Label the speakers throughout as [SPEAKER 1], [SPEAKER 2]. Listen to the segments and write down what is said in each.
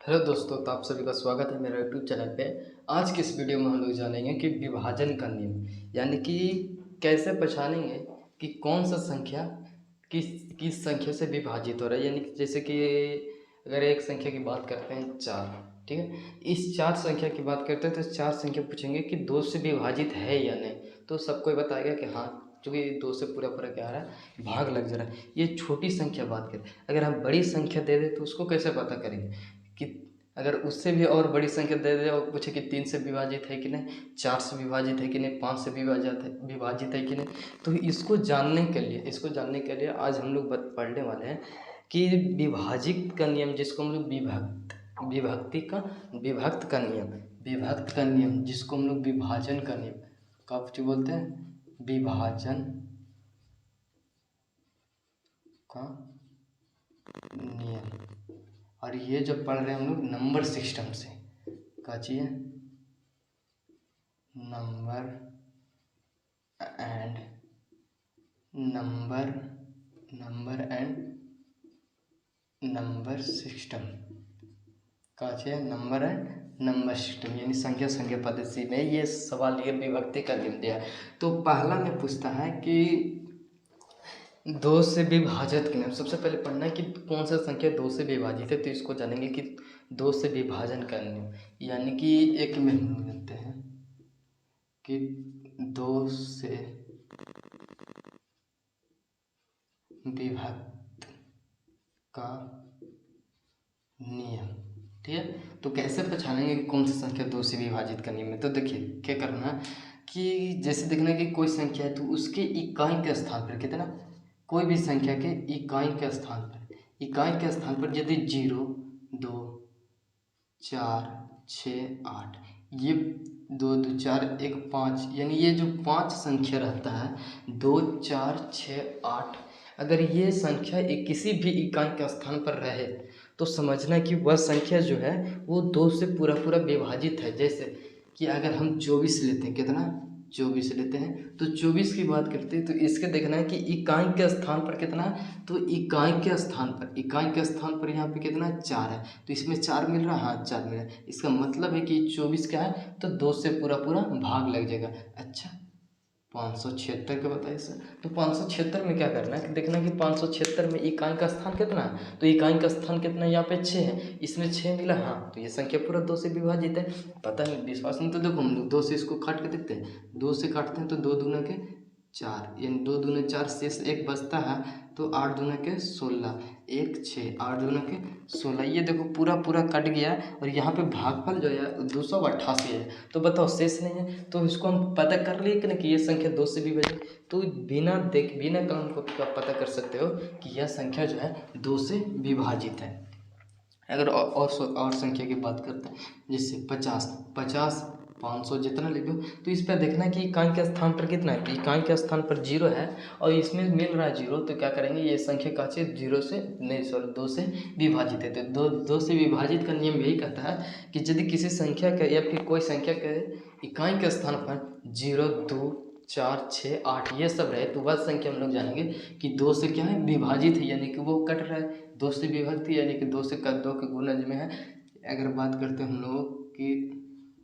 [SPEAKER 1] Hello दोस्तों, तो आप सभी का स्वागत है मेरे यूट्यूब चैनल पे। आज की इस वीडियो में हम लोग जानेंगे कि विभाजन का नियम, यानी कि कैसे पहचानेंगे कि कौन सा संख्या किस किस संख्या से विभाजित हो रहा है। यानी कि जैसे कि अगर एक संख्या की बात करते हैं 4, ठीक है। इस 4 संख्या की बात करते हैं तो 4 संख्या पूछेंगे कि 2 से विभाजित है या नहीं, तो सबको बताएगा कि हाँ, चूँकि 2 से पूरा पूरा क्या आ रहा है, भाग लग जा रहा है। ये छोटी संख्या बात करें, अगर हम बड़ी संख्या दे दें तो उसको कैसे पता करेंगे कि अगर उससे भी और बड़ी संख्या दे दे और पूछे कि 3 से विभाजित है कि नहीं, 4 से विभाजित है कि नहीं, 5 से विभाजित है कि नहीं, तो इसको जानने के लिए आज हम लोग पढ़ने वाले हैं कि विभाजित का नियम, जिसको हम लोग विभक्त का नियम जिसको हम लोग विभाजन का नियम कब जो बोलते हैं, विभाजन का नियम। और ये जब पढ़ रहे हैं हम लोग नंबर सिस्टम से, क्या चाहिए, नंबर एंड नंबर सिस्टम, क्या चाहिए, नंबर एंड नंबर सिस्टम, यानी संख्या पद्धति में ये सवाल, ये विभक्ति का नियम दिया है। तो पहला में पूछता है कि 2 से विभाजित के नियम। सबसे पहले पढ़ना है कि कौन सा संख्या 2 से विभाजित है, तो इसको जानेंगे कि 2 से विभाजन का नियम, यानी कि एक में हम लोग जानते हैं कि 2 से विभक्त का नियम, ठीक है। तो कैसे पहचानेंगे कि कौन सी संख्या 2 से विभाजित का नियम है, तो देखिए क्या करना है कि जैसे देखना है कि कोई संख्या है तो उसके इकाई के स्थान पर कितना, कोई भी संख्या के इकाई के स्थान पर यदि 0, 2, 4, 6, 8, ये 2, 2, 4, 1, 5, यानी ये जो 5 संख्या रहता है, 2, 4, 6, 8, अगर ये संख्या किसी भी इकाई के स्थान पर रहे तो समझना कि वह संख्या जो है वो 2 से पूरा पूरा विभाजित है। जैसे कि अगर हम 24 लेते हैं, कितना, 24 लेते हैं, तो 24 की बात करते हैं तो इसके देखना है कि इकाई के स्थान पर कितना है, तो इकाई के स्थान पर यहाँ पे कितना, 4 है, तो इसमें 4 मिल रहा है, हाँ 4 मिल रहा है। इसका मतलब है कि 24 क्या है, तो 2 से पूरा पूरा भाग लग जाएगा। अच्छा, 576 का बताइए सर, तो 576 में क्या करना है कि देखना कि 576 में इकाई का स्थान कितना है, तो इकाई का स्थान कितना है, यहाँ पे 6 है, इसमें 6 मिला, हाँ, तो ये संख्या पूरा 2 से विभाजित है। पता नहीं, विश्वास नहीं तो देखो हम लोग 2 से इसको काट के देखते हैं, 2 से काटते हैं तो 2 दूना के 4, यानी 2 दूना 4, शेष 1 बचता है, तो 8 दूना के 16, 1 6, 8 दूना के 16, ये देखो पूरा पूरा कट गया और यहाँ पे भागफल जो है 288 है। तो बताओ शेष नहीं है, तो इसको हम पता कर लिए कि नहीं कि ये संख्या 2 से विभाजित, तो बिना कलम को आप पता कर सकते हो कि यह संख्या जो है 2 से विभाजित है। अगर और संख्या की बात करते हैं, जैसे 50, 500 जितना लिख दो, तो इस पर देखना है कि इकाई के स्थान पर कितना है, तो इकाई के स्थान पर 0 है और इसमें मिल रहा है 0, तो क्या करेंगे, ये संख्या का 2 से विभाजित है। तो 2 से विभाजित का नियम यही कहता है कि यदि किसी संख्या के या फिर कोई संख्या के इकाई के स्थान पर 0, 2, 4, 6, 8 ये सब रहे, तो वह संख्या हम लोग जानेंगे कि 2 से क्या है, विभाजित है, यानी कि वो कट रहा है। 2 से विभक्त यानी कि 2 से 2 के गुणज में है। अगर बात करते हैं हम लोग कि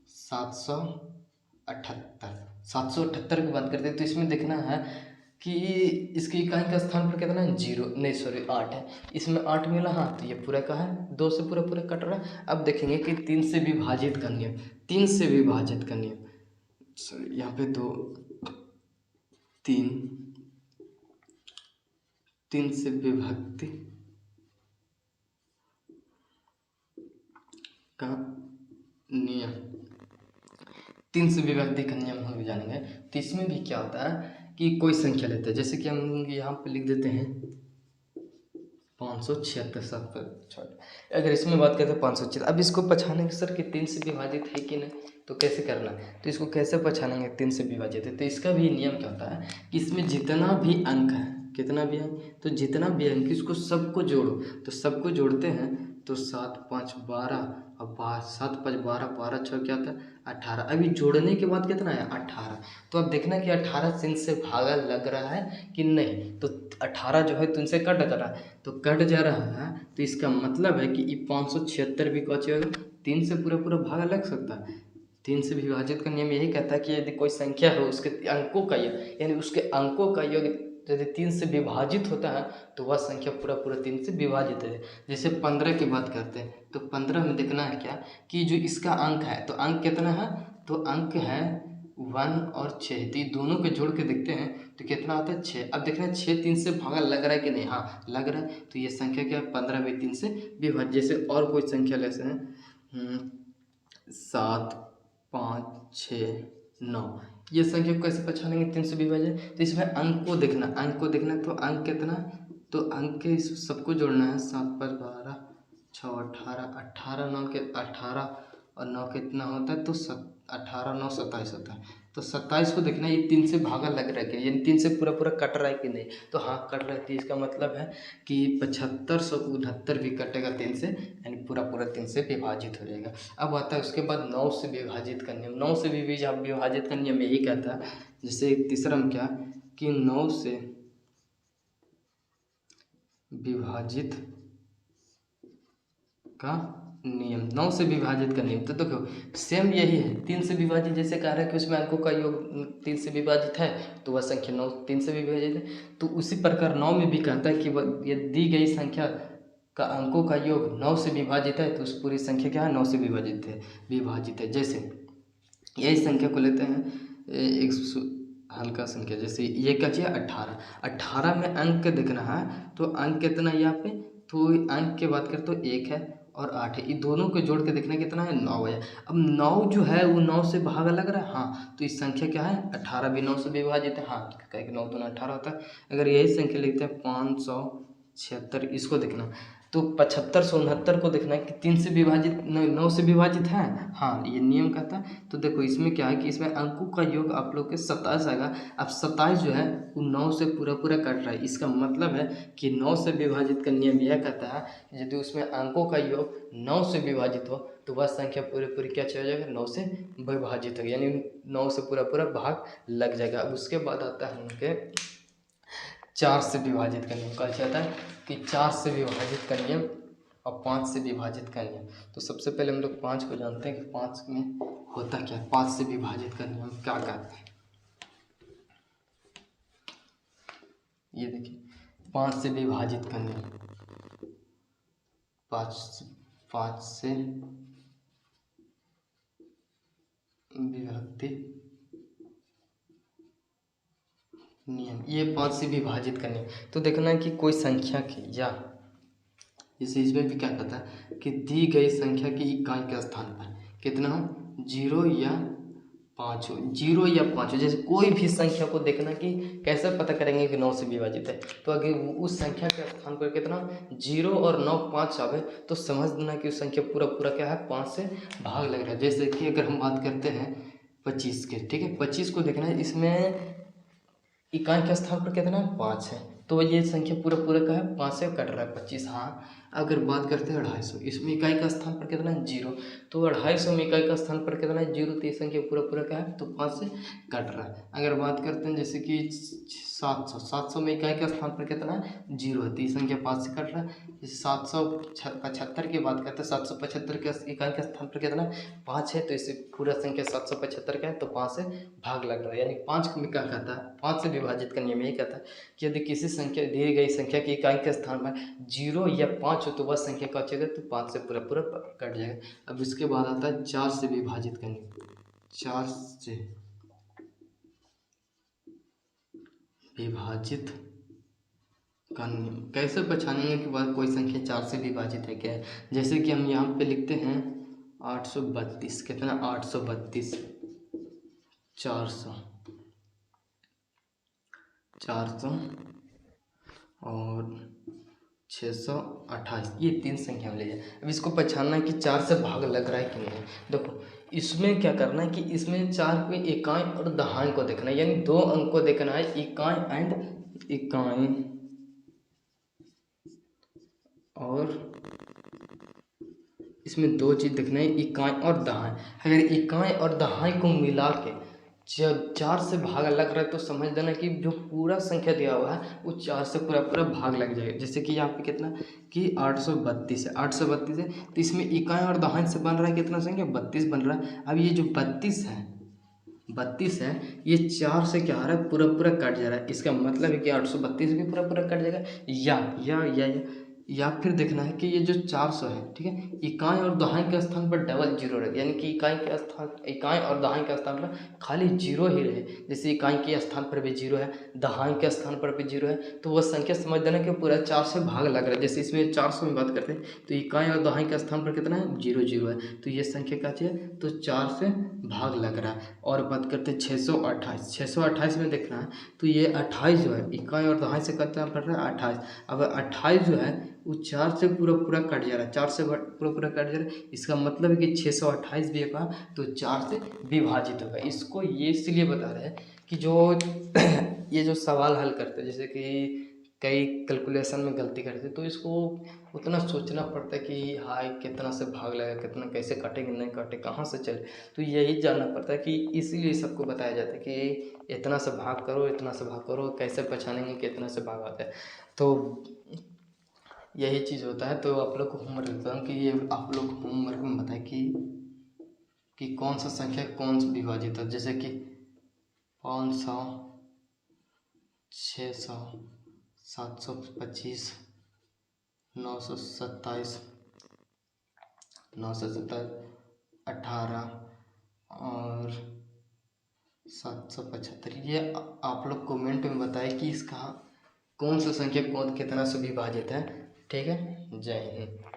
[SPEAKER 1] 778 की बात करते हैं, तो इसमें देखना है कि इसकी इकाई का स्थान पर कितना है, 0 नहीं सॉरी 8 है, इसमें 8 मिला, हाँ, तो ये पूरा का है 2 से पूरा पूरा कट रहा है। अब देखेंगे कि 3 से विभाजित का नियम, सॉरी यहाँ पे 2, 3 से विभक्ति का नियम, 3 से विभक्ति का नियम हम जानेंगे। तो इसमें भी क्या होता है कि कोई संख्या लेते हैं, जैसे कि हम यहाँ पे लिख देते हैं 576, अगर इसमें बात करते हैं 576, अब इसको पहचानेंगे सर कि 3 से विभाजित है कि नहीं, तो कैसे करना है, तो इसको कैसे पहचानेंगे 3 से विभाजित है, तो इसका भी नियम क्या होता है कि इसमें जितना भी अंक है, कितना भी अंक, तो जितना भी अंक इसको सबको जोड़ो, तो सबको जोड़ते हैं तो 7×5 = 12 और 7×5 = 12 6 क्या था 18। अभी जोड़ने के बाद कितना है 18। तो अब देखना कि 18 से इनसे भागा लग रहा है कि नहीं। तो 18 जो है तो इनसे कट जा रहा है, तो कट जा रहा है तो इसका मतलब है कि ये 576 भी कौन होगा 3 से पूरा पूरा भागा लग सकता है। 3 से विभाजित का नियम यही कहता है कि यदि कोई संख्या हो उसके अंकों का योग यानी उसके अंकों का योग यदि 3 से विभाजित होता है तो वह संख्या पूरा पूरा 3 से विभाजित है। जैसे 15 की बात करते हैं तो 15 में देखना है क्या कि जो इसका अंक है तो अंक कितना है तो अंक है 1 और 6। तो ये दोनों को जोड़ के देखते हैं तो कितना होता है 6। अब देखना है 6 3 से भागा लग रहा है कि नहीं, हाँ लग रहा है। तो ये संख्या क्या है 15 भी 3 से विभाजित। जैसे और कोई संख्या ले सकते हैं 7 5 6 9, ये संख्या को कैसे पहचानेंगे 3 से विभाजित। तो इसमें अंक को देखना तो अंक कितना तो अंक के सबको जोड़ना है 7×12 6 18 18 9 के 18 और 9 कितना होता है तो 18 9 27 होता है। तो 27 को देखना ये 3 से भागा लग रहा है कि यानी 3 से पूरा पूरा कट रहा है कि नहीं, तो हाँ कट रहा है। तो इसका मतलब है कि 7569 भी कटेगा 3 से यानी पूरा पूरा 3 से विभाजित हो जाएगा। अब आता है उसके बाद 9 से विभाजित का नियम। 9 से भी जब विभाजित का नियम यही कहता है, जैसे तीसरा में क्या कि 9 से विभाजित का नियम। 9 से विभाजित का नियम तो देखो सेम यही है 3 से विभाजित। जैसे कह रहा है कि उसमें अंकों का योग 3 से विभाजित है तो वह संख्या 9 3 से विभाजित है। तो उसी प्रकार 9 में भी कहता है कि वह यदि दी गई संख्या का अंकों का योग 9 से विभाजित है तो उस पूरी संख्या क्या है 9 से विभाजित है। जैसे यही संख्या को लेते हैं एक हल्का संख्या, जैसे ये क्या चाहिए 18। 18 में अंक देखना है तो अंक कितना है यहाँ पे, तो अंक की बात करें तो 1 है और 8 है। ये दोनों को जोड़ के देखना कितना है 9 है। अब 9 जो है वो 9 से भागा लग रहा है, हाँ तो इस संख्या क्या है 18 भी 9 से विभाजित है, हाँ कहें 9 दूना 18 होता है। अगर यही संख्या लिखते हैं 576, इसको देखना तो 7569 को देखना है कि 3 से विभाजित 9 से विभाजित है, हाँ ये नियम कहता है। तो देखो इसमें क्या है कि इसमें अंकों का योग आप लोग के 27 आएगा। अब 27 जो है वो 9 से पूरा पूरा कट रहा है। इसका मतलब है कि 9 से विभाजित का नियम यह कहता है कि यदि उसमें अंकों का योग 9 से विभाजित हो तो वह संख्या पूरे पूरी क्या चला जाएगा 9 से विभाजित होगी, यानी 9 से पूरा पूरा भाग लग जाएगा। अब उसके बाद आता है उनके 4 से विभाजित का नियम। कहा जाता है कि 4 से विभाजित का नियम और 5 से विभाजित का नियम। तो सबसे पहले हम लोग 5 को जानते हैं कि 5 में होता क्या है। 5 से विभाजित का नियम क्या कहते हैं, ये देखिए 5 से विभाजित का नियम। 5 से विभक्ति नियम, ये 5 से विभाजित का नियम। तो देखना है कि कोई संख्या की या जैसे इसमें भी क्या कहता है कि दी गई संख्या की इकाई के स्थान पर कितना हो 0 या 5 हो, 0 या 5 हो। जैसे कोई भी संख्या को देखना कि कैसे पता करेंगे कि 9 से विभाजित है, तो अगर उस संख्या के स्थान पर कितना 0 और 9 5 आवे तो समझ देना कि उस संख्या पूरा पूरा क्या है 5 से भाग लग रहा है। जैसे कि अगर हम बात करते हैं 25 के, ठीक है 25 को देखना है, इसमें इकाई के स्थान पर कितना 5 है तो ये संख्या पूरा पूरा का है 5 से कट रहा है 25। हाँ अगर बात करते हैं 250, इसमें इकाई का स्थान पर कितना है 0, तो 250 में इकाई का स्थान पर कितना है 0, तो ये संख्या पूरा पूरा का है तो 5 से कट रहा है। अगर बात करते हैं जैसे कि 700 में इकाई का स्थान पर कितना है 0 है, तो ये संख्या 5 से कट रहा है। जैसे 775 की बात करते हैं 775 के इकाई के स्थान पर कितना 5 है, तो इसे पूरा संख्या 775 का है तो 5 से भाग लग रहा है। यानी 5 में क्या कहता है 5 से विभाजित का नियम यही कहता है कि यदि किसी संख्या दी गई संख्या की इकाई के स्थान पर 0 या 5 हो तो वह संख्या का चलेगा तो 5 से पूरा पूरा कट जाएगा। अब इसके बाद आता है 4 से विभाजित का नियम। 4 से विभाजित का नियम कैसे पहचानेंगे कि वह कोई संख्या 4 से विभाजित है क्या है। जैसे कि हम यहाँ पे लिखते हैं 832, कितना 832, 400 और 628, ये 3 संख्या में ले जाए। अब इसको पहचानना है कि 4 से भाग लग रहा है कि नहीं। देखो इसमें क्या करना है कि इसमें 4 को इकाई और दहाई को देखना है, यानी 2 अंक को देखना है, इकाई और इसमें दो चीज़ देखना है, इकाई और दहाई। अगर इकाई और दहाई को मिला के जब 4 से भाग लग रहा है तो समझ देना कि जो पूरा संख्या दिया हुआ है वो 4 से पूरा पूरा भाग लग जाएगा। जैसे कि यहाँ पे कितना कि 832 है, 832 है, तो इसमें इकाई और दहाई से बन रहा है कितना संख्या, 32 बन रहा है। अब ये जो 32 है ये 4 से क्या आ रहा है, पूरा पूरा कट जा रहा है। इसका मतलब है कि 832 भी पूरा पूरा कट जाएगा। या फिर देखना है कि ये जो 400 है, ठीक है, इकाई और दहाई के स्थान पर डबल जीरो रहे, यानी कि इकाई और दहाई के स्थान पर खाली जीरो ही रहे। जैसे इकाई के स्थान पर भी जीरो है, दहाई के स्थान पर भी जीरो है, तो वह संख्या समझ देना कि पूरा 4 से भाग लग रहा है। जैसे इसमें 400 में बात करते हैं तो इकाई और दहाई के स्थान पर कितना है, जीरो जीरो है, तो ये संख्या क्या चाहिए, तो 4 से भाग लग रहा है। और बात करते हैं 628 में देखना है तो ये 28 जो है इकाई और दहाई से कितना पड़ रहा है, 28। अब 28 जो है वो 4 से पूरा पूरा कट जा रहा है, 4 से पूरा पूरा कट जा रहा है। इसका मतलब है कि 628 भी होगा तो 4 से विभाजित होगा। इसको ये इसलिए बता रहे हैं कि जो ये जो सवाल हल करते हैं, जैसे कि कई कैलकुलेशन में गलती करते हैं, तो इसको उतना सोचना पड़ता है कि हाय कितना से भाग लगेगा, कितना कैसे कटेंगे, नहीं कटे, कहाँ से चले, तो यही जानना पड़ता है कि इसीलिए सबको बताया जाता है कि इतना से भाग करो, इतना से भाग करो, कैसे पहचानेंगे कि इतना से भाग आता है। तो यही चीज़ होता है। तो आप लोग को होमवर्क देता हूँ कि ये आप लोग होमवर्क में बताएं कि कौन सा संख्या कौन से विभाजित है। जैसे कि 500, 600, 725, 927, 18 और 775। ये आप लोग कमेंट में बताएं कि इसका कौन सा संख्या कौन कितना से विभाजित है। ठीक है, जय हिंद।